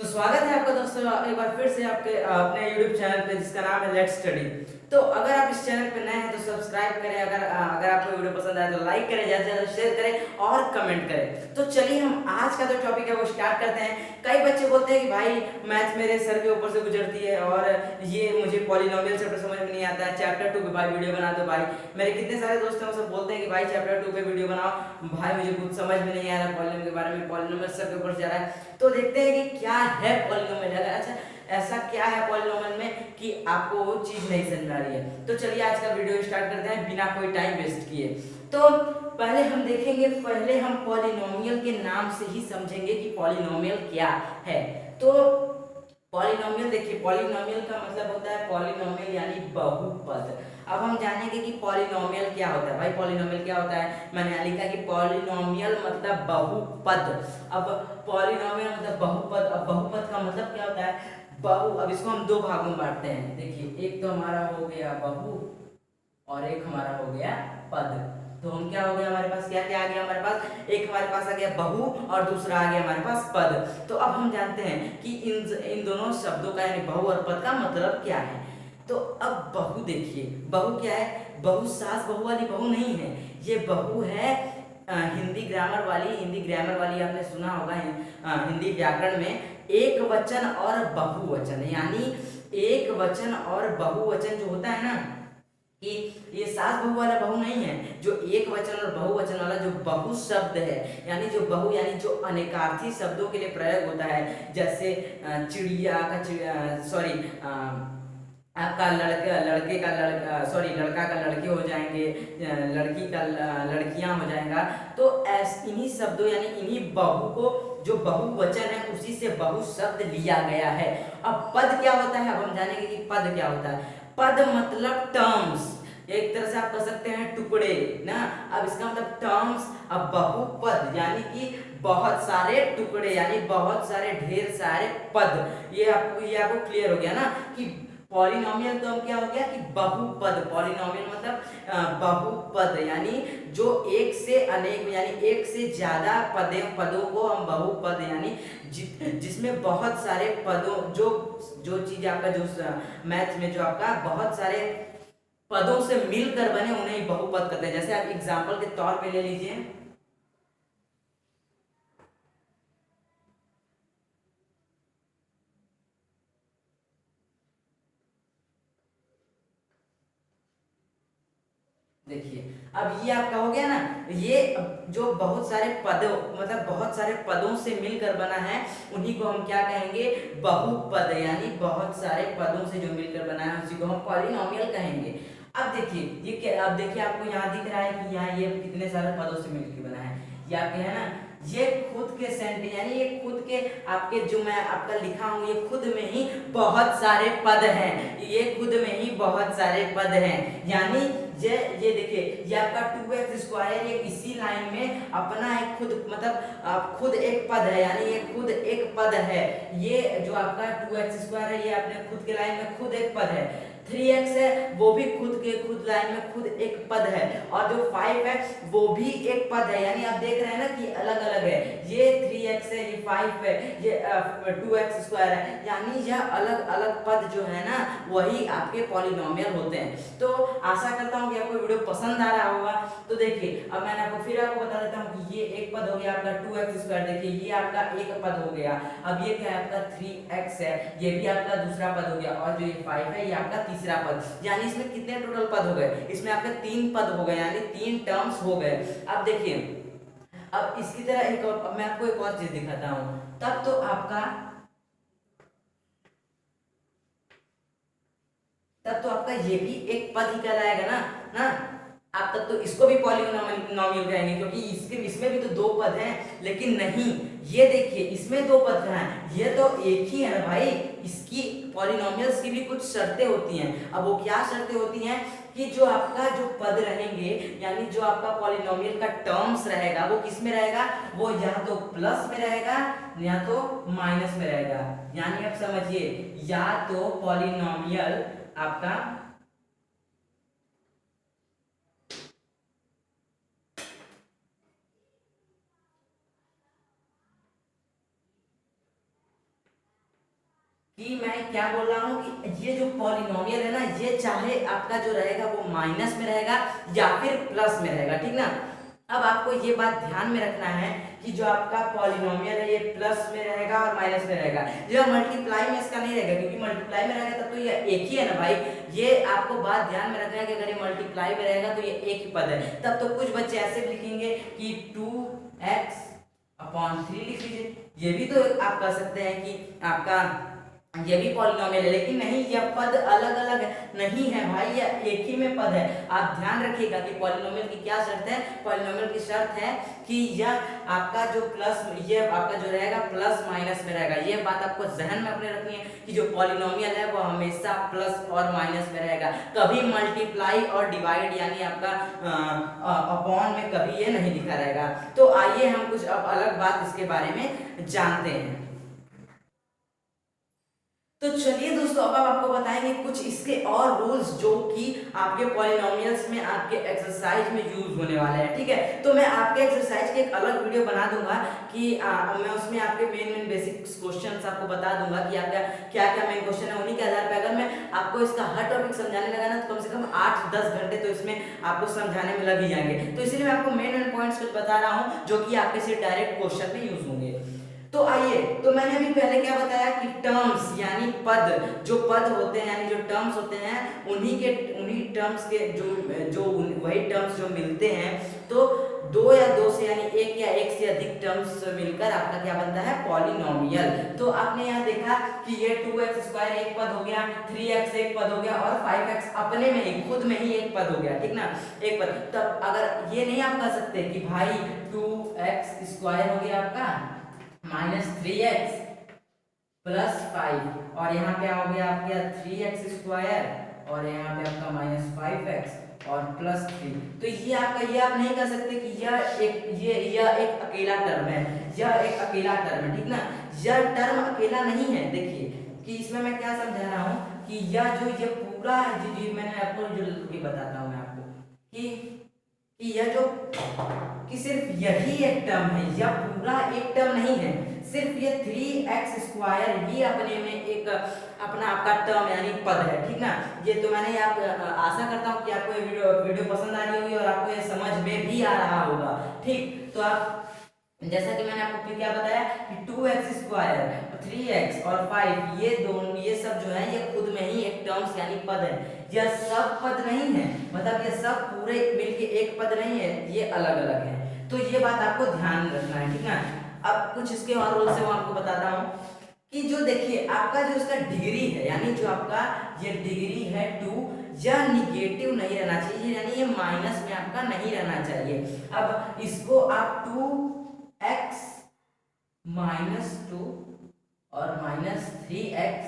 तो स्वागत है आपका दोस्तों एक बार फिर से आपके अपने YouTube चैनल पे जिसका नाम है लेट्स स्टडी। तो अगर आप इस चैनल पे नए हैं तो सब्सक्राइब करें, अगर आपको वीडियो पसंद आए तो लाइक करें, ज़्यादा से ज़्यादा शेयर करें और कमेंट करें। तो चलिए हम आज का जो टॉपिक है वो स्टार्ट करते हैं। कई बच्चे बोलते हैं कि भाई मैथ मेरे सर के ऊपर से गुजरती है और ये मुझे पॉलिनोमियल चैप्टर समझ में नहीं आता है, चैप्टर 2 पे भाई वीडियो बना दो। भाई मेरे कितने सारे दोस्त हैं वो सब बोलते हैं कि भाई चैप्टर 2 पे वीडियो बनाओ, भाई मुझे कुछ समझ में नहीं आ रहा पॉलिनोमियल के बारे में, पॉलिनोमियल सर के ऊपर जा रहा है। तो देखते हैं कि क्या है पॉलिनोमियल। अच्छा ऐसा क्या है पॉलिनोमियल में कि आपको वो चीज नहीं समझ में आ रही है। तो चलिए आज का वीडियो स्टार्ट करते हैं बिना कोई टाइम वेस्ट किए। तो पहले हम देखेंगे, पहले हम पॉलिनोमियल के नाम से ही समझेंगे कि पॉलिनोमियल क्या है। तो पॉलिनोमियल देखिए, पॉलिनोमियल का मतलब होता है पॉलिनोमियल यानी बहुपद। अब हम जानेंगे कि पॉलिनोमियल क्या होता है। भाई पॉलिनोमियल क्या होता है, मैंने लिखा कि पॉलिनोमियल मतलब बहुपद। अब पॉलिनोमियल मतलब बहुपद। अब बहुपद का मतलब क्या होता है, बहु। अब इसको हम दो भागों में बांटते हैं। देखिए एक तो हमारा हो गया बहु और एक हमारा हो गया पद। तो हम क्या हो गया, हमारे पास क्या क्या आ गया, हमारे पास एक हमारे पास आ गया बहु और दूसरा आ गया हमारे पास पद। तो अब हम जानते हैं कि इन दोनों शब्दों का यानी बहु और पद का मतलब क्या है। तो अब बहु देखिए, बहु क्या है, बहु सास बहु वाली बहु नहीं है, ये बहु है हिंदी ग्रामर वाली। हिंदी ग्रामर वाली आपने सुना होगा हिंदी व्याकरण में एक वचन और बहुवचन, यानी एक वचन और बहुवचन जो होता है ना, कि ये सास बहु वाला बहु नहीं है। जो एक वचन और बहुवचन वाला जो बहु शब्द है, यानी जो बहु यानी जो अनेकार्थी शब्दों के लिए प्रयोग होता है, जैसे चिड़िया का सॉरी आपका लड़के का लड़का, सॉरी लड़का का लड़के हो जाएंगे, लड़की का लड़कियां हो जाएगा। तो इन्हीं शब्दों यानी इन्हीं बहु को जो बहुवचन है उसी से बहु शब्द लिया गया है। अब पद क्या होता है, अब हम जानेंगे कि पद क्या होता है। पद मतलब टर्म्स, एक तरह से आप कह सकते हैं टुकड़े ना। अब इसका मतलब टर्म्स। अब बहुपद यानी कि बहुत सारे टुकड़े, यानी बहुत सारे ढेर सारे पद। ये आपको क्लियर हो गया ना कि पॉलिनोमियल तो क्या हो गया कि बहुपद। पॉलिनोमियल मतलब बहुपद, यानी जो एक से अनेक यानी एक से ज्यादा पदों को हम बहुपद यानी जिसमें बहुत सारे पदों जो जो चीज आपका जो मैथ में जो आपका बहुत सारे पदों से मिलकर बने उन्हें बहुपद कहते हैं। जैसे आप एग्जांपल के तौर पे ले लीजिए, देखिए अब ये आपका हो गया ना, ये जो बहुत सारे पदों मतलब बहुत सारे पदों से मिलकर बना है उन्हीं को हम क्या कहेंगे, बहुपद। यानी बहुत सारे पदों से जो मिलकर बना है उसी को हम पॉलिनोमियल कहेंगे। अब देखिए ये क्या, अब देखिए आपको यहाँ दिख रहा है कि यहाँ ये कितने सारे पदों से मिलकर बना है। ये आपके है ना, ये खुद के सेंट यानी ये खुद के आपके जो मैं आपका लिखा हूँ ये खुद में ही बहुत सारे पद हैं, ये खुद में ही बहुत सारे पद हैं। यानी ये देखिए ये आपका 2x² ये इसी लाइन में अपना एक खुद मतलब खुद एक पद है, यानी ये खुद एक पद है। ये जो आपका 2x² है ये अपने खुद के लाइन में खुद एक पद है। 3x है वो भी खुद लाइन में खुद एक पद है। और जो 5 है वो भी एक पद है। यानी आप देख रहे हैं ना कि अलग अलग है, ये 3x है, ये 5 है, ये 2x² है। यानी यह अलग अलग पद जो है ना वही आपके पॉलिनोमियल होते हैं। तो आशा करता हूँ कि आपको वीडियो पसंद आ रहा होगा। तो देखिए अब मैंने आपको बता देता हूँ कि ये एक पद हो गया आपका 2x²। देखिए ये आपका एक पद हो गया। अब ये क्या है आपका 3x है, ये भी आपका दूसरा पद हो गया। और जो ये 5 है ये आपका तीसरा पद। यानी इसमें कितने टोटल पद हो गए, इसमें आपके 3 पद हो गए, यानी 3 टर्म्स हो गए। अब देखिए अब इसकी तरह एक अब मैं आपको एक और चीज दिखाता हूँ। तब तो आपका ये भी एक पद ही कहलाएगा ना ना। आप तब तो इसको भी पॉलिनोमियल कहेंगे क्योंकि इसके इसमें भी तो दो पद हैं। लेकिन नहीं, ये देखिए इसमें दो पद कहाँ हैं, ये तो एक ही है ना भाई। इसकी पॉलिनोमियल्स की भी कुछ शर्तें होती हैं। अब वो क्या शर्तें होती हैं कि जो आपका जो पद रहेंगे यानी जो आपका पॉलिनोमियल का टर्म्स रहेगा वो किस में रहेगा, वो या तो प्लस में रहेगा या तो माइनस में रहेगा। यानी आप समझिए या तो पॉलिनोमियल आपका कि मैं क्या बोल रहा हूँ कि ये जो पॉलिनोमियल है ना, ये चाहे आपका जो रहेगा वो माइनस में रहेगा या फिर प्लस में रहेगा, ठीक ना। अब आपको ये बात ध्यान में रखना है कि जो आपका पॉलिनोमियल है ये प्लस में रहेगा और माइनस में रहेगा, जो मल्टीप्लाई में इसका नहीं रहेगा, क्योंकि मल्टीप्लाई में रहेगा तब तो ये एक ही है ना भाई। ये आपको बात ध्यान में रखना है कि अगर ये मल्टीप्लाई में रहेगा तो ये एक ही पद है, तब तो कुछ बच्चे ऐसे भी लिखेंगे कि 2x/3 लिख लीजिए, ये भी तो आप कह सकते हैं कि आपका ये भी पॉलिनोमियल है, लेकिन नहीं, यह पद अलग अलग नहीं है भाई, यह एक ही में पद है। आप ध्यान रखिएगा कि पॉलिनोमियल की क्या शर्त है, पॉलिनोमियल की शर्त है कि यह आपका जो प्लस, ये आपका जो रहेगा प्लस माइनस में रहेगा। ये बात आपको जहन में अपने रखनी है कि जो पॉलिनोमियल है वो हमेशा प्लस और माइनस में रहेगा, कभी मल्टीप्लाई और डिवाइड यानी आपका अपॉन में कभी ये नहीं लिखा रहेगा। तो आइए हम कुछ अब अलग बात इसके बारे में जानते हैं। तो चलिए दोस्तों, अब हम आपको बताएंगे कुछ इसके और रूल्स जो कि आपके पॉलिनोमियल्स में आपके एक्सरसाइज में यूज होने वाले हैं, ठीक है। तो मैं आपके एक्सरसाइज के एक अलग वीडियो बना दूंगा कि मैं उसमें आपके मेन बेसिक क्वेश्चंस आपको बता दूंगा कि आपका क्या क्या मेन क्वेश्चन है। उन्हीं के आधार पर अगर मैं आपको इसका हर टॉपिक समझाने लगा ना तो कम से कम 8-10 घंटे तो इसमें आपको समझाने में लग ही जाएंगे। तो इसलिए मैं आपको मेन पॉइंट्स कुछ बता रहा हूँ जो कि आपके से डायरेक्ट क्वेश्चन में यूज होंगे। तो आइए, तो मैंने अभी पहले क्या बताया कि टर्म्स यानी पद, जो पद होते हैं यानी जो टर्म्स होते हैं उन्हीं टर्म्स के जो वही टर्म्स जो मिलते हैं, तो दो या दो से यानी एक या एक से अधिक टर्म्स मिलकर आपका क्या बनता है, पॉलिनोमियल। तो आपने यहाँ देखा कि ये 2x² एक पद हो गया, 3x एक पद हो गया और 5x अपने में ही खुद में ही एक पद हो गया, ठीक ना, एक पद। तब अगर ये नहीं आप कह सकते कि भाई 2x² हो गया आपका -3x + 5 और यहाँ पे हो गया आपका 3x² और यहाँ पे आपका -5x और +3। तो ये आपका, ये आप नहीं कह सकते कि यह एक अकेला टर्म है, यह एक अकेला टर्म है, ठीक ना। यह टर्म अकेला नहीं है। देखिए कि इसमें मैं क्या समझा रहा हूँ कि यह जो ये पूरा जी मैंने आपको जो बताता हूँ मैं आपको कि यह जो कि सिर्फ यही एक टर्म है, यह पूरा एक टर्म नहीं है, सिर्फ ये 3x² ही अपने में एक अपना आपका टर्म यानी पद है, ठीक ना। ये तो मैंने आप आशा करता हूँ कि आपको ये वीडियो पसंद आ रही होगी और आपको ये समझ में भी आ रहा होगा, ठीक। तो आप जैसा कि मैंने आपको फिर क्या बताया कि 2x², 3x और 5 ये दोनों, ये सब जो है ये खुद में ही एक टर्म्स यानी पद है। यह सब पद नहीं है, मतलब ये सब पूरे मिलके एक पद नहीं है, ये अलग अलग है। तो ये बात आपको ध्यान रखना है, ठीक ना। अब कुछ इसके और रूल्स है वो आपको बताता हूँ कि जो देखिए आपका जो इसका डिग्री है यानी जो आपका ये डिग्री है 2, यह निगेटिव नहीं रहना चाहिए, यानी ये माइनस में आपका नहीं रहना चाहिए। अब इसको आप 2x -2 और -3x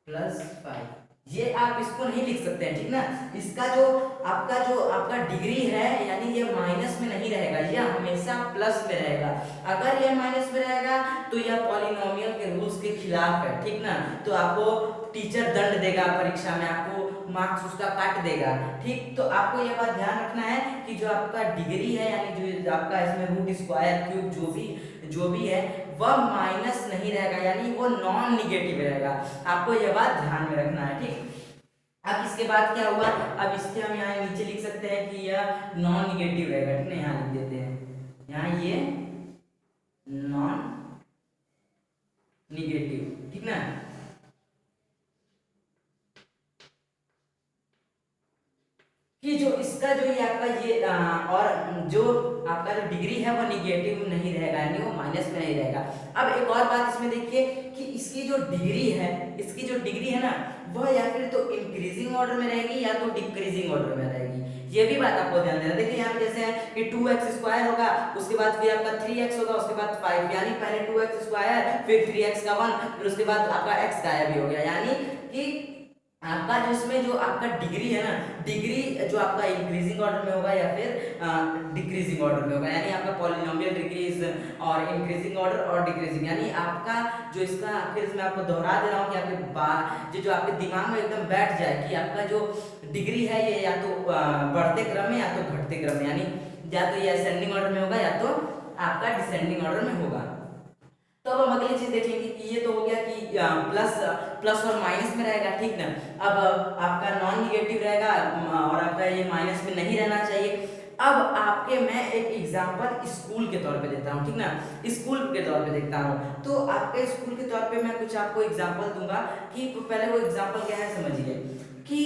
+ 5 ये आप इसको नहीं लिख सकते हैं, ठीक ना। इसका जो आपका डिग्री है यानी ये माइनस में नहीं रहेगा, यह हमेशा प्लस में रहेगा। अगर यह माइनस में रहेगा तो यह पॉलिनोमियल के रूल्स के खिलाफ है, ठीक ना। तो आपको टीचर दंड देगा, परीक्षा में आपको मार्क्स उसका काट देगा, ठीक। तो आपको यह बात ध्यान रखना है कि जो आपका डिग्री है यानी जो आपका इसमें √², क्यूब जो भी है वह माइनस नहीं रहेगा, यानी वो नॉन निगेटिव रहेगा। आपको यह बात ध्यान में रखना है, ठीक। अब इसके बाद क्या हुआ, अब इसके हम यहाँ नीचे लिख सकते हैं कि यह नॉन निगेटिव रहेगा, ठीक ना। यहाँ लिख देते हैं, यहाँ ये नॉन निगेटिव, ठीक ना। कि जो इसका जो ये आपका ये और जो आपका जो डिग्री है वो निगेटिव नहीं रहेगा, यानी वो माइनस में नहीं रहेगा। अब एक और बात इसमें देखिए कि इसकी जो डिग्री है ना, वह या फिर तो इंक्रीजिंग ऑर्डर में रहेगी या तो डिक्रीजिंग ऑर्डर में रहेगी। ये भी बात आपको ध्यान देना। देखिए यहाँ पे जैसे है कि 2x² होगा, उसके बाद फिर आपका 3x होगा, उसके बाद 5, यानी पहले 2x² फिर 3x का 1, फिर उसके बाद आपका x गायब भी हो गया, यानी कि आपका जो इसमें जो आपका डिग्री है ना, डिग्री जो आपका इंक्रीजिंग ऑर्डर में होगा या फिर डिक्रीजिंग ऑर्डर में होगा, यानी आपका पॉलिनोमियल डिग्रीज और इंक्रीजिंग ऑर्डर और डिक्रीजिंग, यानी आपका जो इसका फिर मैं आपको दोहरा दे रहा हूँ कि आपके जो आपके दिमाग में एकदम बैठ जाए कि आपका जो डिग्री है ये या तो बढ़ते क्रम में या तो घटते क्रम में, यानी या तो ये असेंडिंग ऑर्डर में होगा या तो आपका डिसेंडिंग ऑर्डर में होगा। तो अब हम अगली चीज देखेंगे कि ये तो हो गया कि प्लस प्लस और माइनस में रहेगा, ठीक ना। अब आपका नॉन निगेटिव रहेगा और आपका ये माइनस में नहीं रहना चाहिए। अब आपके मैं एक एग्जांपल स्कूल के तौर पे देता हूँ, ठीक ना, स्कूल के तौर पे देखता हूँ। तो आपके स्कूल के तौर पे मैं कुछ आपको एग्जांपल दूंगा कि पहले वो एग्जांपल क्या है समझिए कि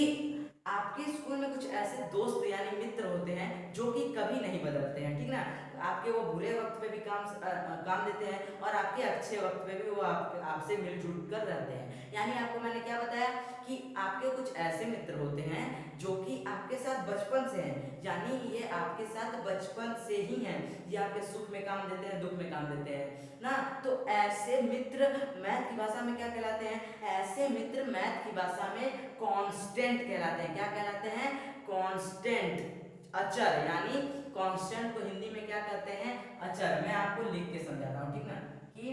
आपके स्कूल में कुछ ऐसे दोस्त यानी मित्र होते हैं जो कि कभी नहीं बदलते हैं, ठीक ना। आपके वो बुरे वक्त पे भी काम देते हैं और आपके अच्छे वक्त पे भी वो आपसे मिलजुल कर रहते हैं। यानी आपको मैंने क्या बताया कि आपके कुछ ऐसे मित्र होते हैं जो कि आपके साथ बचपन से हैं, यानी ये आपके साथ बचपन से ही हैं, ये आपके सुख में काम देते हैं, दुख में काम देते हैं ना। तो ऐसे मित्र मैथ की भाषा में क्या कहलाते हैं, ऐसे मित्र मैथ की भाषा में कांस्टेंट कहलाते हैं। क्या कहलाते हैं, कांस्टेंट, अचर। यानी कांस्टेंट को हिंदी में क्या कहते हैं, अचर। मैं आपको लिख के समझाता हूं, ठीक ना, कि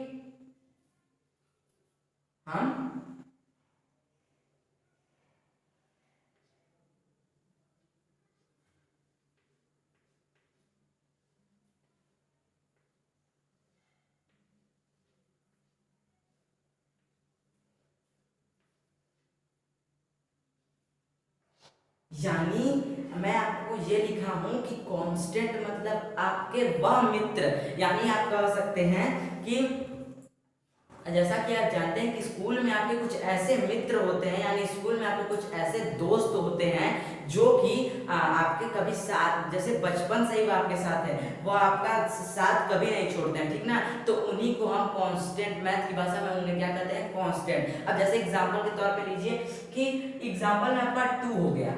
हम यानी मैं आपको ये लिखा हूं कि कांस्टेंट मतलब आपके वह मित्र, यानी आप कह सकते हैं कि जैसा कि आप जानते हैं कि स्कूल में आपके कुछ ऐसे मित्र होते हैं, यानी स्कूल में आपके कुछ ऐसे दोस्त होते हैं जो कि आपके कभी साथ, जैसे बचपन से ही वो आपके साथ है, वो आपका साथ कभी नहीं छोड़ते हैं, ठीक ना। तो उन्हीं को हम कांस्टेंट, मैथ की भाषा में उन्हें क्या कहते हैं, कांस्टेंट। अब जैसे एग्जांपल के तौर पे लीजिए कि एग्जांपल में आपका 2 हो गया,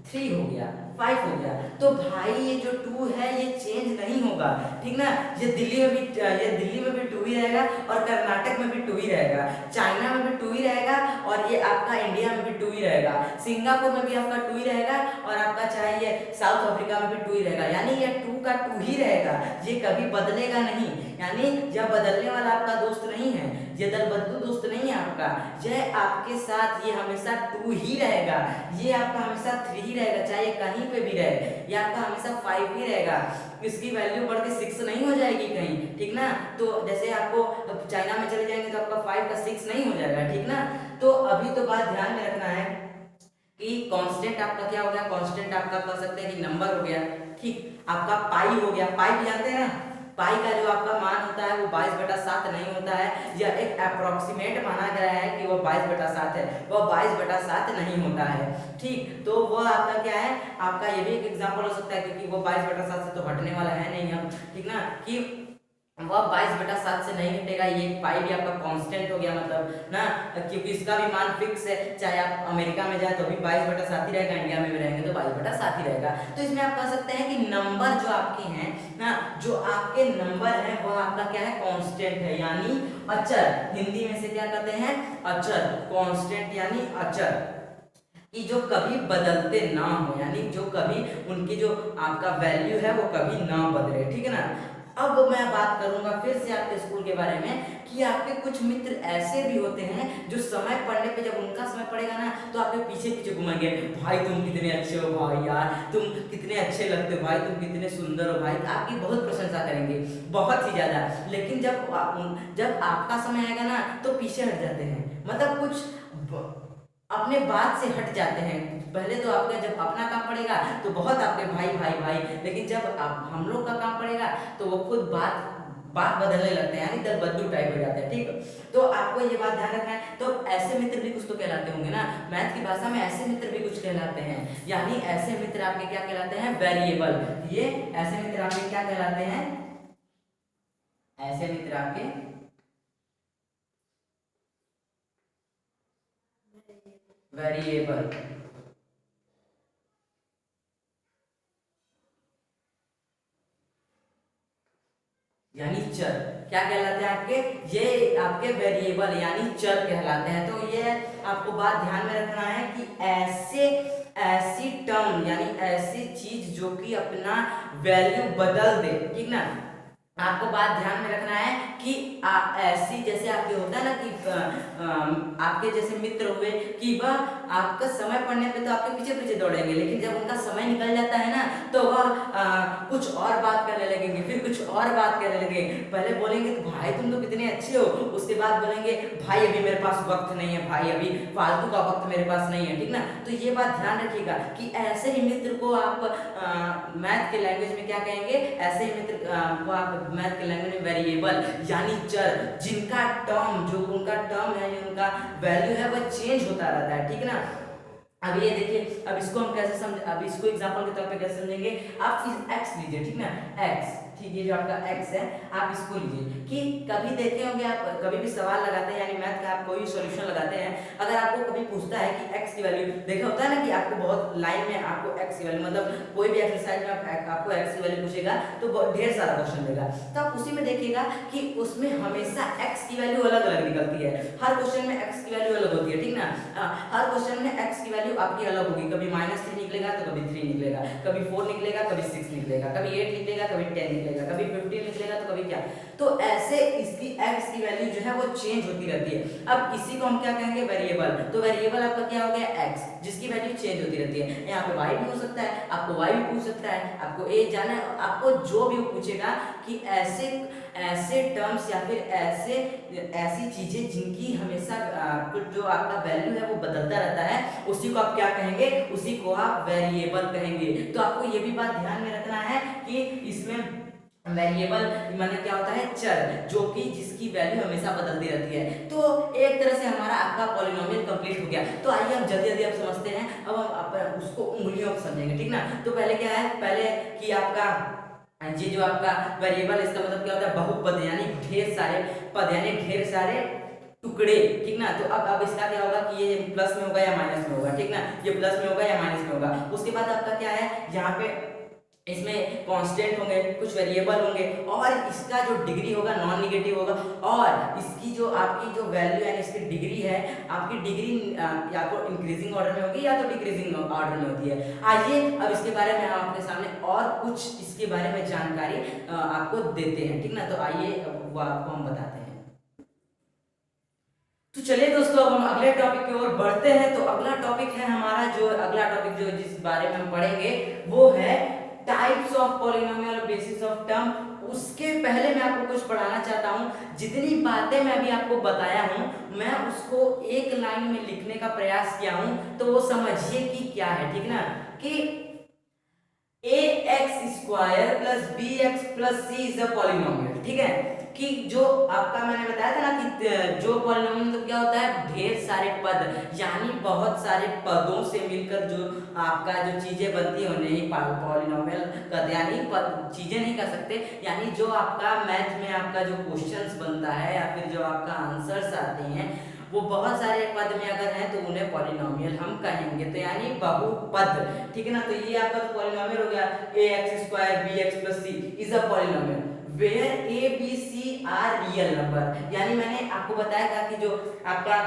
3 हो गया, 5 हो गया, तो भाई ये जो 2 है ये चेंज नहीं होगा, ठीक ना। ये दिल्ली में भी 2 ही रहेगा और कर्नाटक में भी 2 ही रहेगा, चाइना में भी 2 ही रहेगा और ये आपका इंडिया में भी 2 ही रहेगा, सिंगापुर में भी आपका 2 ही रहेगा और आपका चाहे ये साउथ अफ्रीका में भी 2 ही रहेगा। यानी ये 2 का 2 ही रहेगा, ये कभी बदलेगा नहीं। यानी यह बदलने वाला आपका दोस्त नहीं है, ये दल बदलू दोस्त नहीं है आपका, यह आपके साथ ये हमेशा 2 ही रहेगा, ये आपका हमेशा 3 ही रहेगा, चाहे कहीं पे भी रहे, ये आपका हमेशा 5 ही रहेगा। इसकी वैल्यू बढ़ के 6 नहीं हो जाएगी कहीं, ठीक ना। तो जैसे आपको चाइना में चले जाएंगे तो आपका 5 का 6 नहीं हो जाएगा, ठीक ना। तो अभी तो बात ध्यान में रखना है कि कांस्टेंट आपका क्या हो गया, कांस्टेंट आपका कह सकते हैं कि नंबर हो गया, ठीक। आपका पाई हो गया, पाई भी जानते हैं ना, पाई का जो आपका मान होता है वो 22/7 नहीं होता है, यह एक अप्रोक्सीमेट माना गया है कि वो 22/7 है, वो 22/7 नहीं होता है, ठीक। तो वो आपका क्या है, आपका ये भी एक एग्जांपल हो सकता है क्योंकि वो 22/7 से तो हटने वाला है नहीं हम, ठीक ना, कि वह 22/7 से नहीं हटेगा। ये पाई भी आपका कांस्टेंट हो गया मतलब ना, क्योंकि इसका भी मान फिक्स है, चाहे आप अमेरिका में जाए तो भी 22/7 ही रहेगा, इंडिया में भी रहेंगे तो 22/7 ही रहेगा। तो इसमें आप कह सकते हैं कि नंबर जो आपके हैं ना, जो आपके नंबर है वह आपका क्या है, कांस्टेंट है, यानी अचर। हिंदी में से क्या कहते हैं, अचर, कांस्टेंट यानी अचर, कि जो कभी बदलते ना हो, यानी जो कभी उनकी जो आपका वैल्यू है वो कभी ना बदले, ठीक है ना। अब मैं बात करूंगा फिर से आपके स्कूल के बारे में कि आपके कुछ मित्र ऐसे भी होते हैं जो समय पढ़ने पे, जब उनका समय पड़ेगा ना तो आपके पीछे पीछे घूमेंगे, भाई तुम कितने अच्छे हो, भाई यार तुम कितने अच्छे लगते हो, भाई तुम कितने सुंदर हो, भाई आपकी बहुत प्रशंसा करेंगे, बहुत ही ज्यादा। लेकिन जब आपका समय आएगा ना तो पीछे हट जाते हैं, मतलब कुछ अपने बात से हट जाते हैं। पहले तो आपका जब अपना काम पड़ेगा तो बहुत आपके भाई भाई भाई, लेकिन जब आप हम लोग का काम पड़ेगा तो वो खुद बात बात बदलने लगते हैं, यानी दल बदलू टाइप हो जाते हैं, ठीक। तो आपको ये बात ध्यान रखना है। तो ऐसे मित्र भी कुछ तो कहलाते होंगे ना, मैथ की भाषा में ऐसे मित्र भी कुछ कहलाते हैं, यानी ऐसे मित्र आपके क्या कहलाते हैं, वेरिएबल। ये ऐसे मित्र आपके क्या कहलाते हैं, ऐसे मित्र आपके वेरिएबल, यानी चर। क्या कहलाते हैं आपके, ये आपके वेरिएबल यानी चर कहलाते हैं। तो ये आपको बात ध्यान में रखना है कि ऐसी टर्म यानी ऐसी चीज जो कि अपना वैल्यू बदल दे, ठीक ना, आपको बात ध्यान में रखना है कि ऐसी जैसे आपके होता है ना कि आपके जैसे मित्र हुए कि वह आपका समय पड़ने पे तो आपके पीछे पीछे दौड़ेंगे, लेकिन जब उनका समय निकल जाता है ना तो वह कुछ और बात करने लगेंगे, फिर कुछ और बात करने लगेंगे। पहले बोलेंगे तो भाई तुम तो कितने अच्छे हो, उसके बाद बोलेंगे भाई अभी मेरे पास वक्त नहीं है, भाई अभी फालतू का वक्त मेरे पास नहीं है, ठीक ना। तो ये बात ध्यान रखिएगा कि ऐसे ही मित्र को आप मैथ के लैंग्वेज में क्या कहेंगे, ऐसे ही मित्र को आप मैथ के लैंग्वेज में वेरिएबल यानी चर, जिनका टर्म जो उनका टर्म है, जो उनका वैल्यू है वह चेंज होता रहता है, ठीक है ना। अब ये देखिए, अब इसको हम कैसे समझ, अब इसको एग्जांपल के तौर पे कैसे समझेंगे। आप इस x लीजिए, ठीक ना, x, ठीक है, जो आपका x है आप इसको लीजिए कि कभी देखे होंगे आप, कभी भी सवाल लगाते हैं यानी मैथ का आप कोई सॉल्यूशन लगाते हैं, अगर आपको कभी पूछता है कि x की वैल्यू, देखा होता है ना कि आपको बहुत लाइन में आपको x की वैल्यू, मतलब कोई भी एक्सरसाइज में आपको x की वैल्यू पूछेगा तो ढेर सारा क्वेश्चन देगा, तो आप उसी में देखिएगा कि उसमें हमेशा x की वैल्यू अलग अलग निकलती है, हर क्वेश्चन में x की वैल्यू अलग होती है, ठीक ना। हर क्वेश्चन में x की वैल्यू आपकी अलग होगी, कभी -3 निकलेगा तो कभी 3 निकलेगा, कभी 4 निकलेगा, कभी 6 निकलेगा, कभी 8 निकलेगा, कभी 10 निकलेगा, कभी 15 निकलेगा, तो कभी क्या। तो ऐसे इसकी x की वैल्यू जो है वो चेंज होती रहती है। अब इसी को हम क्या कहेंगे, वेरिएबल। तो वेरिएबल आपका क्या हो गया, x, जिसकी वैल्यू चेंज होती रहती है। यहाँ पे y भी हो सकता है, आपको y भी पूछ सकता है, आपको a जाना है, आपको जो भी पूछेगा कि ऐसे टर्म्स या फिर ऐसी चीजें जिनकी हमेशा जो आपका वैल्यू है वो बदलता रहता है, उसी को आप क्या कहेंगे, उसी को आप वेरिएबल कहेंगे। तो आपको ये भी बात ध्यान में रखना है कि इसमें वेरिएबल माने क्या होता है, चर, जो कि जिसकी वैल्यू हमेशा बदलती रहती है। तो एक तरह से हमारा आपका पॉलिनोमियल कंप्लीट हो गया। तो आइए हम जल्दी जल्दी अब समझते हैं, अब हम उसको उंगलियों से समझेंगे, ठीक ना। तो पहले क्या है, पहले कि आपका ये जो आपका वेरिएबल, इसका मतलब क्या होता है, बहुपद यानी ढेर सारे पद यानी ढेर सारे टुकड़े, ठीक ना। तो अब इसका क्या होगा कि ये प्लस में होगा या माइनस में होगा, ठीक ना, ये प्लस में होगा या माइनस में होगा। उसके बाद आपका क्या है, यहाँ पे इसमें कांस्टेंट होंगे, कुछ वेरिएबल होंगे, और इसका जो डिग्री होगा नॉन निगेटिव होगा, और इसकी जो आपकी जो वैल्यू यानी इसकी डिग्री है, आपकी डिग्री या तो इंक्रीजिंग ऑर्डर में होगी या तो डिक्रीजिंग ऑर्डर में होती है। आइए अब इसके बारे में हम आपके सामने और कुछ इसके बारे में जानकारी आपको देते हैं, ठीक ना। तो आइए वो आपको हम बताते हैं। तो चलिए दोस्तों, अब हम अगले टॉपिक की ओर बढ़ते हैं। तो अगला टॉपिक है हमारा, जो अगला टॉपिक जो जिस बारे में हम पढ़ेंगे वो है टाइप्स ऑफ पॉलिनोमियल और बेसिस ऑफ टर्म। उसके पहले मैं आपको कुछ पढ़ाना चाहता हूं। जितनी बातें मैं अभी आपको बताया हूं, मैं उसको एक लाइन में लिखने का प्रयास किया हूं, तो वो समझिए कि क्या है, ठीक ना। कि ax² + bx + c is a polynomial, ठीक है। कि जो आपका मैंने बताया था ना कि जो पॉलिनोमियल तो क्या होता है, ढेर सारे पद यानी बहुत सारे पदों से मिलकर जो आपका जो चीजें बनती है उन्हें ही पॉलिनोमियल कहते हैं। यानी चीजें नहीं कह सकते, यानी जो आपका मैथ में आपका जो क्वेश्चंस बनता है या फिर जो आपका आंसर्स आते हैं वो बहुत सारे पद में अगर हैं तो उन्हें पॉलिनोमियल हम कहेंगे। तो यानी बहुपद, ठीक है ना। तो ये आपका तो पॉलिनोमियल हो गया, ax² bx + c is a polynomial where a b c are real number। यानी मैंने आपको बताया था कि जो आपका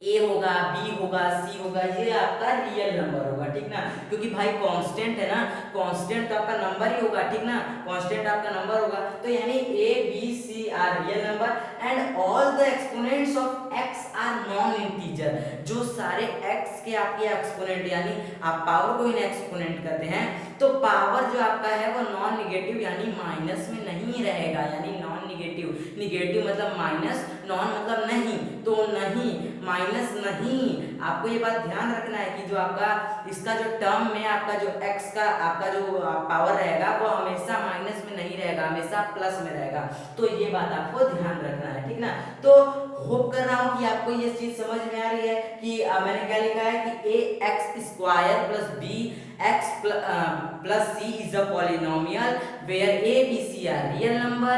a होगा, b होगा, c होगा, ये आपका रियल नंबर होगा, ठीक ना। क्योंकि भाई कांस्टेंट है ना, कांस्टेंट तो आपका नंबर ही होगा, ठीक ना, कांस्टेंट आपका नंबर होगा। तो यानी a b c are real number and all the exponents of x are non integer. जो सारे x के आपके एक्सपोनेंट यानी आप पावर को इन्हें एक्सपोनेंट करते हैं, तो पावर जो आपका है वो नॉन निगेटिव यानी माइनस में नहीं रहेगा। यानी नॉन निगेटिव, निगेटिव मतलब माइनस, नॉन मतलब नहीं, तो नहीं, माइनस नहीं। आपको ये बात ध्यान रखना है कि जो आपका इसका जो टर्म में आपका जो x का आपका जो पावर रहेगा वो हमेशा माइनस में नहीं रहेगा, हमेशा प्लस में रहेगा। तो ये बात आपको ध्यान रखना है, ठीक ना। तो होप कर रहा हूं कि आपको ये चीज समझ में आ रही है कि मैंने क्या लिखा है कि ax² + bx + c is a polynomial where a b c are real number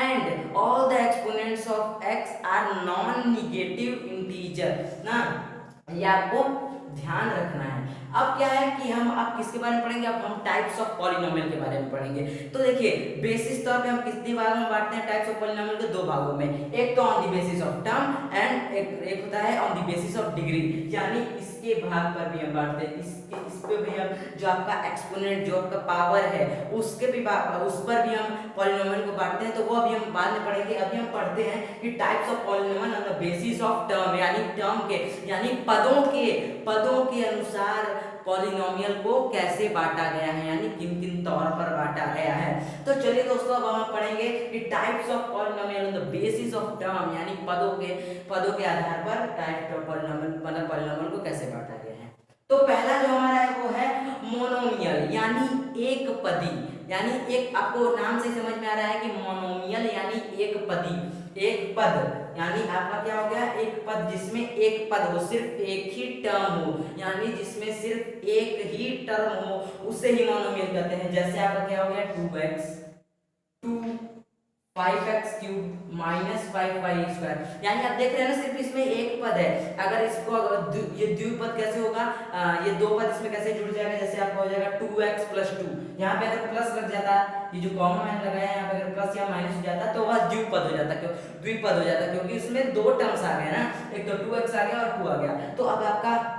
and all the exponents of x are non-negative integer ना। ये आपको ध्यान रखना है। अब क्या है कि हम अब किसके बारे में पढ़ेंगे, अब हम टाइप्स ऑफ पॉलिनोमियल के बारे में पढ़ेंगे। तो देखिए बेसिस तौर पे हम कितने भागों में बांटते हैं टाइप्स ऑफ पॉलिनोमियल को, दो भागों में। एक तो on the basis of term and एक होता है on the basis of degree. यानी इसके भाग पर भी हम बांटते हैं, इस पे भी हम जो आपका एक्सपोनेंट जो आपका पावर है उसके भी उस पर भी हम पॉलिनोमियल को बांटते हैं। तो वो अभी हम बाद में पढ़ेंगे। अभी हम पढ़ते हैं कि types of polynomial on the basis of term, यानी टर्म के यानी पदों के अनुसार पॉलिनोमियल को कैसे बांटा गया है, यानी किन किन तौर पर बांटा गया है। तो चलिए दोस्तों अब हम पढ़ेंगे कि types of polynomial on the basis of term, यानी पदों के आधार पर टाइप ऑफ पॉलिनोमियल को कैसे बांटा गया है। तो पहला जो हमारा है वो है मोनोमियल, यानी एक पदी, यानी एक, आपको नाम से समझ में आ रहा है कि मोनोमियल यानी एक पदी, एक पद, यानी आपका क्या हो गया, एक पद जिसमें एक पद हो, सिर्फ एक ही टर्म हो, यानी जिसमें सिर्फ एक ही टर्म हो, उसे ही मोनोमियल कहते हैं। जैसे आपका क्या हो गया 2x 5x cube minus 5y square, यानी आप देख रहे हैं ना सिर्फ इसमें एक पद है। अगर इसको ये द्विपद कैसे होगा, ये दो पद इसमें कैसे जुड़ जाएगा, जैसे आपका हो जाएगा 2x प्लस 2, यहाँ पे अगर प्लस लग जाता, ये जो कॉमन मैंने लगाया है यहाँ पे अगर प्लस या माइनस हो जाता तो वह द्विपद हो जाता, क्यों द्विपद हो जाता, क्योंकि इसमें दो टर्म्स आ गए ना, एक तो 2x आ गया और 2 आ गया। तो अब आपका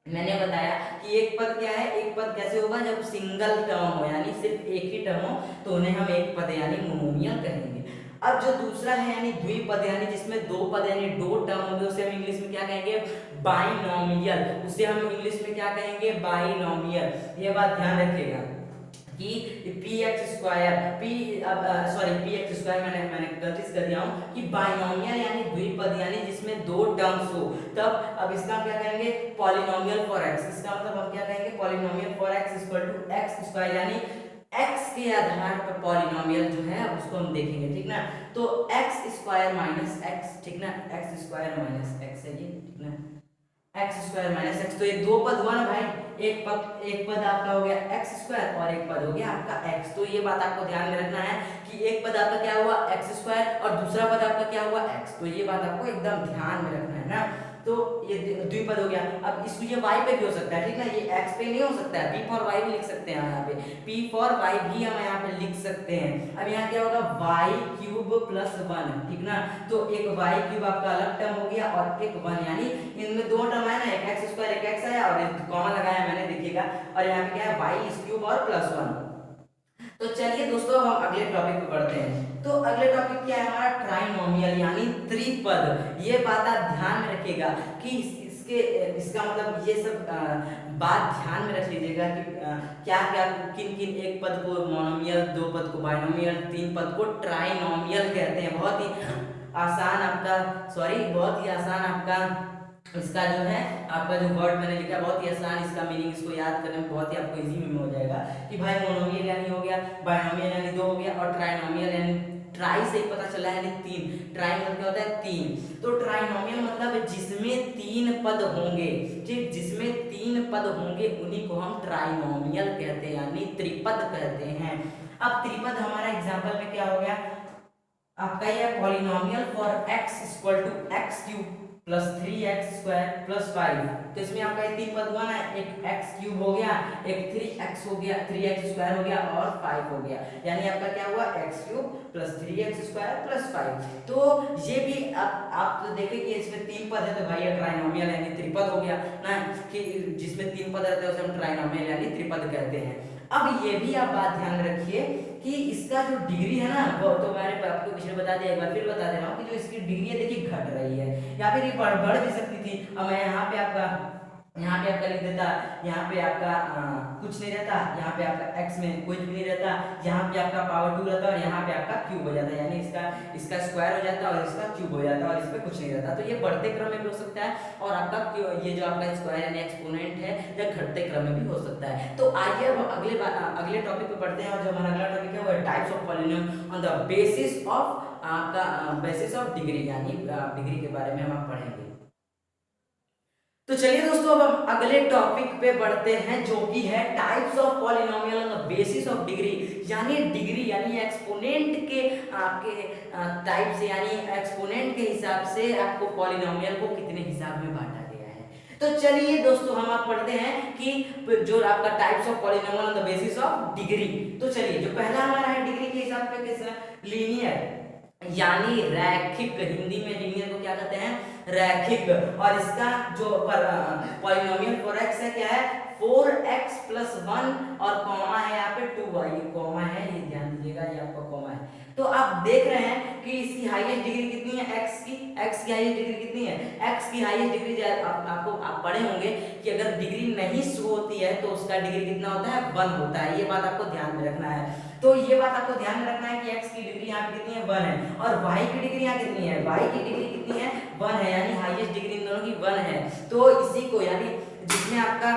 मैंने बताया कि एक पद क्या है, एक पद कैसे होगा जब सिंगल टर्म हो, यानी सिर्फ एक ही टर्म हो, तो उन्हें हम एक पद यानी मोनोमियल कहेंगे। अब जो दूसरा है यानी द्विपद, यानी जिसमें दो पद यानी दो टर्म होंगे, उसे हम इंग्लिश में क्या कहेंगे, बाइनोमियल, उसे हम इंग्लिश में क्या कहेंगे, बाइनोमियल। ये बात ध्यान रखिएगा कि px स्क्वायर px स्क्वायर मैंने गलती से कर दिया हूं कि बाइनोमियल यानी द्विपद, यानी जिसमें दो टर्म्स हो, तब अब इसका क्या कहेंगे, पॉलिनोमियल फॉर x, इसका मतलब हम क्या कहेंगे, polynomial for x equal to x square, यानी x के आधार पर पॉलिनोमियल जो है उसको हम देखेंगे, ठीक ना। तो x स्क्वायर माइनस x, ठीक ना, x स्क्वायर माइनस x है ये, ठीक ना, x स्क्वायर माइनस x, तो ये दो पद हुआ ना भाई, एक पद आपका हो गया x स्क्वायर और एक पद हो गया आपका x। तो ये बात आपको ध्यान में रखना है कि एक पद आपका क्या हुआ x स्क्वायर और दूसरा पद आपका क्या हुआ x, तो ये बात आपको एकदम ध्यान में रखना है ना। तो ये द्विपद हो गया। अब इसको ये y पे भी हो सकता है, ठीक ना, ये x पे नहीं हो सकता है, p फॉर y भी लिख सकते हैं यहाँ पे, p फॉर y भी हम यहाँ पे लिख सकते हैं। अब यहाँ क्या होगा, y क्यूब प्लस 1, ठीक ना, तो एक y क्यूब आपका अलग टर्म हो गया और एक 1, यानी इनमें दो टर्म है ना, एक x स्क्वायर एक x आया और कॉमन लगाया मैंने, देखिएगा, और यहाँ पे क्या है y क्यूब और प्लस 1। तो चलिए दोस्तों हम अगले टॉपिक पे बढ़ते हैं। तो अगले टॉपिक क्या है हमारा, ट्राइनोमियल यानी त्रिपद। ये बात आप ध्यान में रखिएगा कि इसका मतलब ये सब बात ध्यान में रख लीजिएगा कि क्या क्या किन किन एक पद को मोनोमियल, दो पद को बाइनोमियल, तीन पद को ट्राइनोमियल कहते हैं। बहुत ही आसान आपका इसका जो है आपका जो वर्ड मैंने लिखा है बहुत ही आसान, इसका मीनिंग इसको याद करने में बहुत ही आपको इजी में हो जाएगा कि भाई मोनोमियल यानी हो गया, बाइनोमियल यानी दो हो गया, और ट्राइनोमियल यानी ट्राई से ही पता चला है यानी तीन। ट्राई मतलब क्या होता है, तीन। तो ट्राइनोमियल मतलब जिसमें तीन पद होंगे, ठीक, जिसमें तीन पद होंगे उन्हीं को हम ट्राइनोमियल कहते हैं, यानी त्रिपद कहते हैं। अब त्रिपद हमारा एग्जाम्पल में क्या हो गया आपका, ये polynomial for x equal to x cube plus 3x square plus 5। तो इसमें आपका ये तीन पद हुआ ना, एक x क्यूब हो गया, एक 3x हो गया, 3x स्क्वायर हो गया और 5 हो गया, यानी आपका क्या हुआ x cube plus 3x square plus 5। तो ये भी आप तो देखें कि इसमें तीन पद है, तो भाई ये ट्राइनोमियल यानी त्रिपद हो गया ना, कि जिसमें तीन पद रहते हैं उसे हम ट्राइनोमियल यानी त्रिपद कहते हैं। अब ये भी आप बात ध्यान रखिए कि इसका जो डिग्री है ना, वो तो मैंने आपको पिछले बता दिया, एक बार फिर बता दे रहा हूँ कि जो इसकी डिग्री है देखिए घट रही है, या फिर ये बढ़ भी सकती थी। अब मैं यहाँ पे आपका लिख देता, यहाँ पे आपका कुछ नहीं रहता, यहाँ पे आपका x में कुछ भी नहीं रहता, यहाँ पे आपका पावर 2 रहता और यहाँ पे आपका क्यूब हो जाता, यानी इसका स्क्वायर हो जाता और इसका क्यूब हो जाता और इस पे कुछ नहीं रहता। तो ये बढ़ते क्रम में भी हो सकता है और आपका ये जो आपका स्क्वायर यानी एक्सपोनेंट है या घटते क्रम में भी हो सकता है। तो आइए अब अगले टॉपिक पे पढ़ते हैं, और जो हमारा अगला टॉपिक है वो है types of polynomial on the basis of degree, यानी डिग्री के बारे में हम पढ़ेंगे। तो चलिए दोस्तों अब हम अगले टॉपिक पे बढ़ते हैं, जो कि है types of polynomial on the basis of degree, यानी डिग्री यानी एक्सपोनेंट के आपके टाइप से, यानी एक्सपोनेंट के हिसाब से आपको पॉलिनोमियल को कितने हिसाब में बांटा गया है। तो चलिए दोस्तों हम आप पढ़ते हैं कि जो आपका types of polynomial on the basis of degree. तो चलिए जो पहला हमारा है डिग्री के हिसाब पे किस लीनियर यानी रैखिक, हिंदी में लीनियर को क्या कहते हैं, रैखिक। और इसका जो पॉलिनोमियल फॉर एक्स है क्या है 4x + 1 और कॉमा है यहाँ पे 2y, ये कॉमा है, ये ध्यान दीजिएगा, ये आपका कॉमा है। तो आप देख रहे हैं कि इसकी हाईएस्ट डिग्री कितनी है x की हाईएस्ट डिग्री कितनी है x की हाईएस्ट डिग्री। आप पढ़े होंगे कि अगर डिग्री नहीं शो होती है तो उसका डिग्री कितना होता है 1 होता है, ये बात आपको ध्यान में रखना है। तो ये बात आपको ध्यान में रखना है कि x की डिग्री यहाँ पे कितनी है 1 है, और y की डिग्री यहाँ कितनी है, y की डिग्री कितनी है 1 है, यानी हाईएस्ट डिग्री इन दोनों की 1 है। तो इसी को यानी जिसमें आपका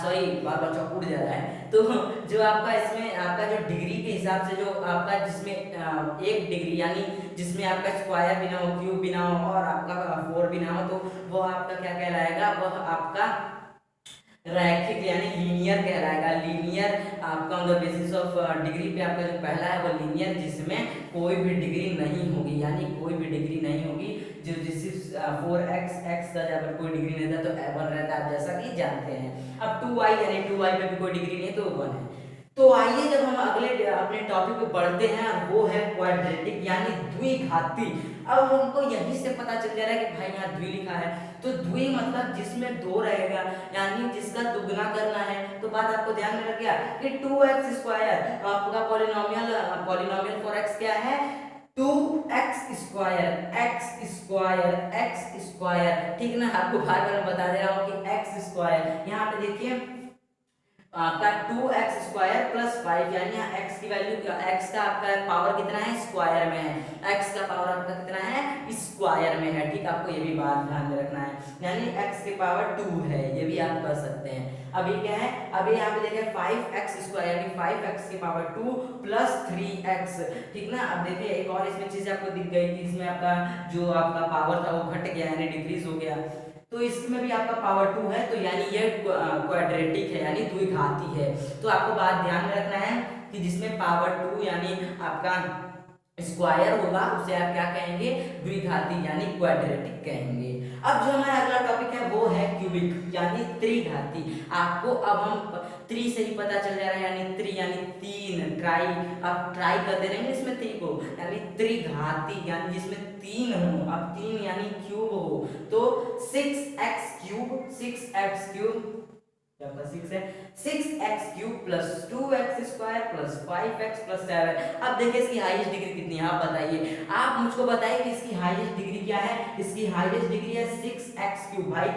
सॉरी बार बार चौक उड़ जा रहा है, तो जो आपका इसमें आपका जो डिग्री के हिसाब से जो आपका जिसमें एक डिग्री यानी जिसमें आपका स्क्वायर भी ना हो, क्यूब भी ना हो और आपका 4 भी ना हो, तो वो आपका क्या कहलाएगा, वह आपका रैखिक यानी लीनियर कहलाएगा। लीनियर आपका on the basis of degree पे आपका जो पहला है वो लीनियर, जिसमें कोई भी डिग्री नहीं होगी, यानी कोई भी डिग्री नहीं होगी। जो जिस 4x x का जब कोई डिग्री नहीं था तो 1 रहता है, आप जैसा कि जानते हैं। अब 2y यानी 2y पे भी कोई डिग्री नहीं तो 1 है। तो आइए जब हम अगले अपने टॉपिक पे बढ़ते हैं, और वो है क्वाड्रेटिक यानी द्विघाती। अब हमको यहीं से पता चल जा रहा है कि भाई यहाँ द्वि लिखा है, तो द्वि मतलब जिसमें 2 रहेगा, यानी जिसका दुगना करना है। तो बात आपको ध्यान में रख गया कि 2x² आपका पॉलिनोमियल फॉर x क्या है 2x², x², ठीक ना। आपको बार बार बता दे रहा हूँ कि x², यहाँ पे देखिए आपका 2x² + 5, यानी यहाँ x की वैल्यू x का आपका पावर कितना है स्क्वायर में है, x का पावर आपका कितना है स्क्वायर में है, ठीक। आपको ये भी बात ध्यान में रखना है, यानी x की पावर 2 है, ये भी आप कर सकते हैं। अभी क्या है, अभी यहाँ पे देखिए 5x² यानी 5x की पावर 2 + 3x, ठीक ना। अब देखिए एक और इसमें चीज आपको दिख गई कि इसमें आपका जो आपका पावर था वो घट गया यानी डिक्रीज हो गया, तो इसमें भी आपका पावर 2 है, तो यानी ये क्वाड्रेटिक है यानी द्विघाती है। तो आपको बात ध्यान में रखना है कि जिसमें पावर 2 यानी आपका स्क्वायर होगा उसे आप क्या कहेंगे द्विघाती यानी क्वाड्रेटिक कहेंगे। अब जो हमारा अगला टॉपिक है वो है क्यूबिक यानी त्रिघाती। आपको अब हम त्रि से ही पता चल जा रहा है, यानी त्रि यानी 3, ट्राई, आप ट्राई करते रहेंगे इसमें 3 को, यानी त्रिघाती यानी जिसमें 3 हो। अब 3 यानी क्यूब हो, तो 6x³ क्या 6 है 6x³ + 2x² + 5x + 7। अब देखिए इसकी हाईएस्ट डिग्री कितनी है, आप बताइए, आप मुझको बताइए कि इसकी हाईएस्ट डिग्री क्या है। इसकी हाईएस्ट डिग्री है 6x³ भाई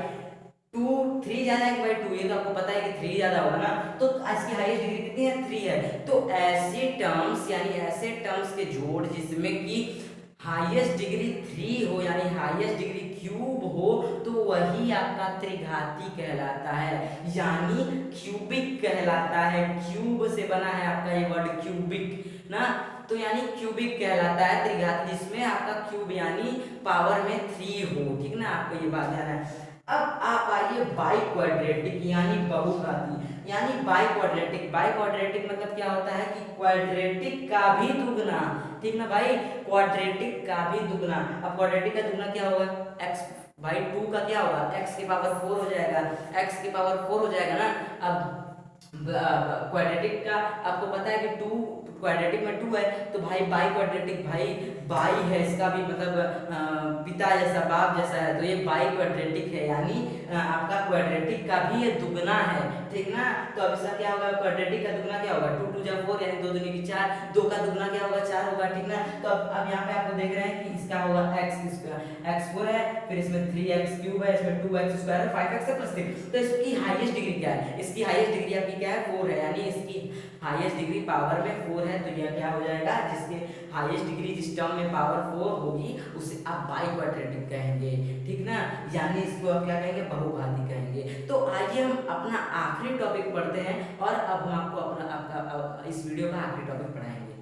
2 3 ज्यादा है कि भाई 2, ये तो आपको पता है कि 3 ज्यादा होगा ना, तो इसकी हाईएस्ट डिग्री कितनी है 3 है। तो ऐसे टर्म्स यानी ऐसे टर्म्स के जोड़ जिसमें कि हाईएस्ट डिग्री 3 हो यानी हाईएस्ट डिग्री क्यूब हो, तो वही आपका त्रिघाती कहलाता है यानी क्यूबिक कहलाता है। क्यूब से बना है आपका ये वर्ड क्यूबिक ना, तो यानी क्यूबिक कहलाता है त्रिघाती जिसमें आपका क्यूब यानी पावर में 3 हो, ठीक ना। आपको ये बात ध्यान है। अब आप आइए बाइक्वाड्रेटिक यानी बहुघाती यानी बाइक्वाड्रेटिक। बाइक्वाड्रेटिक मतलब क्या होता है कि क्वाड्रेटिक का भी दुगना, ठीक ना भाई, क्वाड्रेटिक का भी दुगना। अब क्वाड्रेटिक का दुगना क्या होगा x भाई 2 का क्या होगा x की पावर 4 हो जाएगा, x की पावर 4 हो जाएगा ना। अब क्वाड्रेटिक का आपको पता है कि 2 क्वाड्रेटिक में 2 है, तो भाई बाई क्वाड्रेटिक बाई है, इसका भी मतलब पिता जैसा बाप जैसा है, तो ये बाई क्वाड्रेटिक है यानी आपका क्वाड्रेटिक का भी ये दुगना है, ठीक ना। तो अब इसका क्या होगा क्वाड्रेटिक का दुगना क्या होगा 2 2 4 यानी 2 दूनी की 4, 2 का दुगना क्या होगा 4 होगा, ठीक ना। तो अब यहाँ पे आपको देख रहे हैं कि इसका होगा x4 है, फिर इसमें 3x³ है, इसमें 2x² है, 5x है +3। तो इसकी हाईएस्ट डिग्री क्या है, इसकी हाईएस्ट डिग्री आपकी क्या है 4 है, यानी इसकी हाईएस्ट डिग्री पावर में 4 है, तो यह क्या हो जाएगा जिसके हाईएस्ट डिग्री जिस टर्म में पावर 4 होगी उसे आप बाइक्वाड्रेटिक कहेंगे, ठीक ना, यानी इसको आप क्या कहेंगे बहुघाती कहेंगे। तो आइए हम अपना आखिरी टॉपिक पढ़ते हैं, और अब हम आपको आपका इस वीडियो का आखिरी टॉपिक पढ़ाएंगे।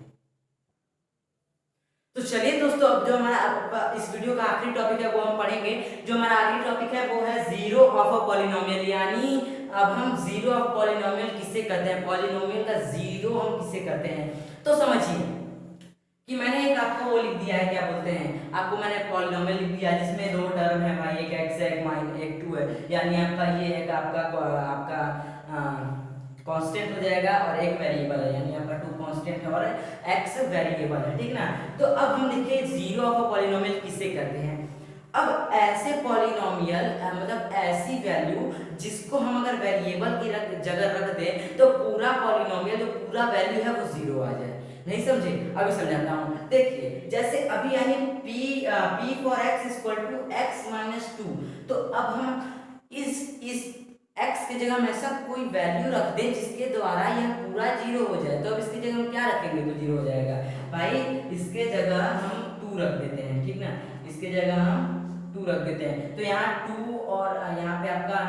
तो चलिए दोस्तों, अब जो हमारा इस वीडियो का आखिरी टॉपिक है वो हम पढ़ेंगे। जो हमारा आखिरी टॉपिक है वो है जीरो ऑफ अ पॉलिनोमियल, यानी अब हम जीरो ऑफ पॉलिनोमियल किससे करते हैं, पॉलिनोमियल का जीरो हम किससे करते हैं। तो समझिए कि मैंने एक आपको वो लिख दिया है, क्या बोलते हैं, आपको मैंने पॉलिनोमियल लिख दिया है जिसमें 2 टर्म है भाई, एक x है एक 2 है, यानी आपका ये एक आपका कांस्टेंट हो जाएगा और एक वेरिएबल है, यानी आपका 2 कांस्टेंट है और x वेरिएबल है, ठीक ना। तो अब हम देखिए जीरो ऑफ अ पॉलिनोमियल किससे करते हैं। अब ऐसे पॉलिनोमियल मतलब ऐसी वैल्यू जिसको हम अगर वेरिएबल की जगह रख दें तो पूरा पॉलिनोमियल जो पूरा वैल्यू है वो जीरो आ जाए। नहीं समझे? अभी समझाता हूँ। देखिए जैसे अभी यानी p for x equal to x minus two, तो अब हम इस x की जगह में ऐसा कोई वैल्यू रख दें जिसके द्वारा यह पूरा जीरो हो जाए। तो अब इसकी जगह हम क्या रखेंगे तो जीरो हो जाएगा भाई? इसके जगह हम 2 रख देते हैं, ठीक ना? इसके जगह हम 2 रख देते हैं। तो यहाँ 2 और यहाँ पे आपका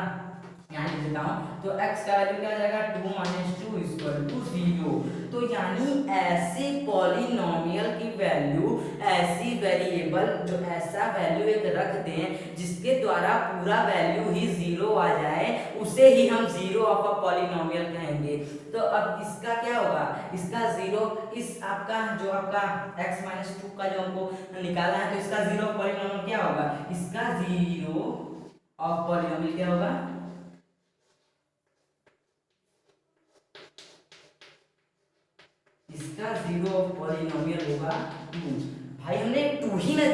यहाँ लिख देता हूँ, तो x का वैल्यू क्या आ जाएगा 2 माइनस 2 इक्वल टू 0। तो यानी ऐसे पॉलिनोमियल की वैल्यू, ऐसी वेरिएबल जो ऐसा वैल्यू एक रख दें जिसके द्वारा पूरा वैल्यू ही जीरो आ जाए, उसे ही हम जीरो ऑफ अ पॉलिनोमियल कहेंगे। तो अब इसका क्या होगा? इसका जीरो, इस आपका जो आपका x माइनस 2 का जो हमको निकाला है, तो इसका जीरो ऑफ पॉलिनोमियल क्या होगा? इसका जीरो ऑफ पॉलिनोमियल क्या होगा? इसका जीरो ऑफ पॉलिनोमियल होगा 2। भाई हमने 2 ही ना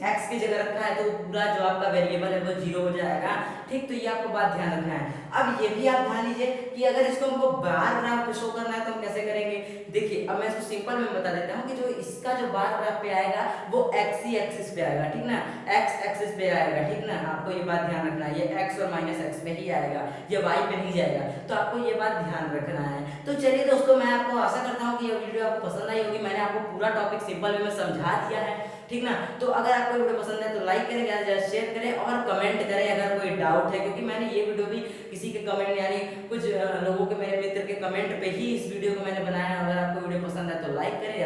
x की जगह रखा है, तो पूरा जो आपका वेरिएबल है वो जीरो हो जाएगा। ठीक, तो ये आपको बात ध्यान रखना है। अब ये भी आप ध्यान लीजिए कि अगर इसको हमको बार ग्राफ पे शो करना है तो हम कैसे करेंगे? देखिए अब मैं इसको सिंपल में बता देता हूँ कि जो इसका जो बार ग्राफ पे आएगा वो x ही एक्सिस पे आएगा, ठीक ना? x एक्सिस पे आएगा, ठीक ना? आपको ये बात ध्यान रखना है, ये x और माइनस x पे ही आएगा, ये y पे नहीं जाएगा। तो आपको ये बात ध्यान रखना है। तो चलिए दोस्तों, मैं आपको आशा करता हूँ कि ये वीडियो आपको पसंद आई होगी। मैंने आपको पूरा टॉपिक सिंपल वे में समझा दिया है, ठीक ना? तो अगर आपको वीडियो पसंद है तो लाइक करें, ज़्यादा से ज़्यादा शेयर करें और कमेंट करें अगर कोई डाउट है, क्योंकि मैंने ये वीडियो भी किसी के कमेंट यानी कुछ लोगों के, मेरे मित्र के कमेंट पे ही इस वीडियो को मैंने बनाया। अगर आपको वीडियो पसंद है तो लाइक करें,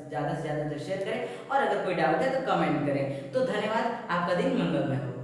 ज़्यादा से ज़्यादा शेयर करें और अगर कोई डाउट है तो कमेंट करें। तो धन्यवाद, आपका दिन मंगलमय हो।